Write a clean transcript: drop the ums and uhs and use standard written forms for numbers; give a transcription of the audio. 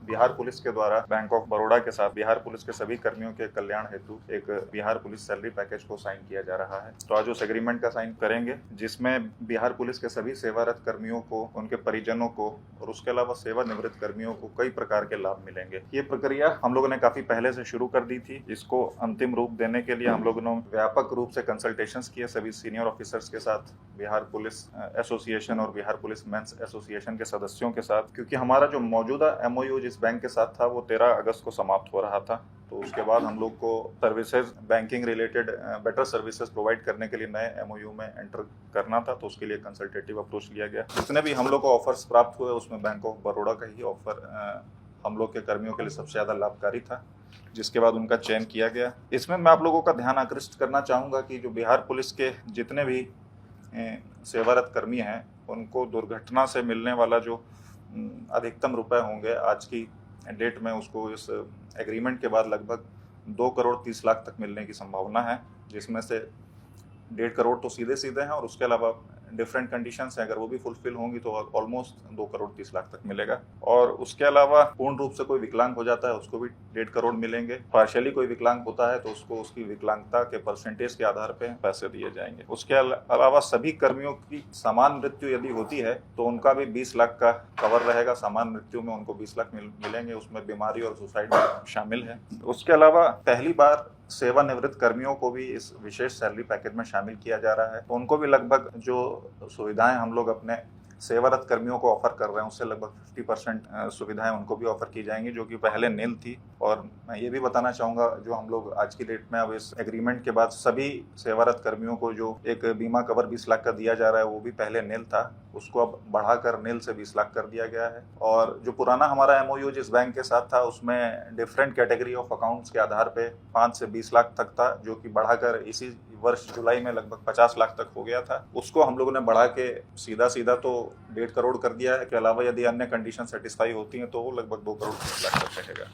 Bihar police के द्वारा bank of Baroda के साथ बिहार पुलिस के सभी कर्मियों के कल्याण हेतु एक बिहार पुलिस सैलरी पैकेज को साइन किया जा रहा है। तो आज उस एग्रीमेंट का साइन करेंगे, जिसमें बिहार पुलिस के सभी सेवारत कर्मियों को, उनके परिजनों को और उसके अलावा सेवानिवृत्त कर्मियों को कई प्रकार के लाभ मिलेंगे। ये प्रक्रिया हम लोगों ने काफी पहले से शुरू कर दी थी। इसको अंतिम रूप देने के लिए हम लोगों ने व्यापक रूप से कंसल्टेशंस किए सभी सीनियर ऑफिसर्स के साथ, बिहार पुलिस एसोसिएशन और बिहार पुलिस मेंस एसोसिएशन के सदस्यों के साथ, क्योंकि हमारा जो मौजूदा एमओयू जिस बैंक के साथ था वो 13 अगस्त को समाप्त हो रहा था। तो उसके बाद हम लोग को services, banking related better services provide करने के लिए नए एमओयू में एंटर करना था। तो उसके लिए कंसल्टेटिव अप्रोच लिया गया। जितने भी हम लोग को ऑफर्स प्राप्त हुए उसमें बैंक ऑफ बड़ौदा का ही ऑफर हम लोग के कर्मियों के लिए सबसे ज़्यादा लाभकारी था, जिसके बाद उनका चयन किया गया। इसमें मैं आप लोगों का ध्यान आकृष्ट करना चाहूँगा कि जो बिहार पुलिस के जितने भी सेवारत कर्मी हैं उनको दुर्घटना से मिलने वाला जो अधिकतम रुपए होंगे आज की डेट में, उसको इस एग्रीमेंट के बाद लगभग 2,30,00,000 तक मिलने की संभावना है, जिसमें से 1.5 करोड़ तो सीधे सीधे हैं और उसके अलावा डिफरेंट कंडीशंस हैं, अगर वो भी फुलफिल होंगी तो ऑलमोस्ट 2,30,00,000 तक मिलेगा। और उसके अलावा पूर्ण रूप से कोई विकलांग हो जाता है उसको भी 1.5 करोड़ मिलेंगे। पार्शियली कोई विकलांग होता है तो उसको उसकी विकलांगता के परसेंटेज के आधार पे पैसे दिए जाएंगे। उसके अलावा सभी कर्मियों की समान मृत्यु यदि होती है तो उनका भी 20 लाख का कवर रहेगा। समान मृत्यु में उनको 20 लाख मिलेंगे, उसमें बीमारी और सुसाइड शामिल है। उसके अलावा पहली बार सेवानिवृत्त कर्मियों को भी इस विशेष सैलरी पैकेज में शामिल किया जा रहा है। तो उनको भी लगभग जो सुविधाएं हम लोग अपने सेवारत कर्मियों को ऑफर कर रहे हैं उससे लगभग 50% सुविधाएं उनको भी ऑफर की जाएंगी, जो कि पहले नील थी। और मैं ये भी बताना चाहूँगा, जो हम लोग आज की डेट में अब इस एग्रीमेंट के बाद सभी सेवारत कर्मियों को जो एक बीमा कवर 20 लाख का दिया जा रहा है वो भी पहले नील था, उसको अब बढ़ाकर नील से 20 लाख कर दिया गया है। और जो पुराना हमारा एमओयू जिस बैंक के साथ था उसमें डिफरेंट कैटेगरी ऑफ अकाउंट्स के आधार पे 5 से 20 लाख तक था, जो कि बढ़ाकर इसी वर्ष जुलाई में लगभग 50 लाख तक हो गया था। उसको हम लोगों ने बढ़ा के सीधा तो 1.5 करोड़ कर दिया है। के अलावा यदि अन्य कंडीशन सेटिस्फाई होती हैं तो वो लगभग 2,30,00,000 तक रहेगा।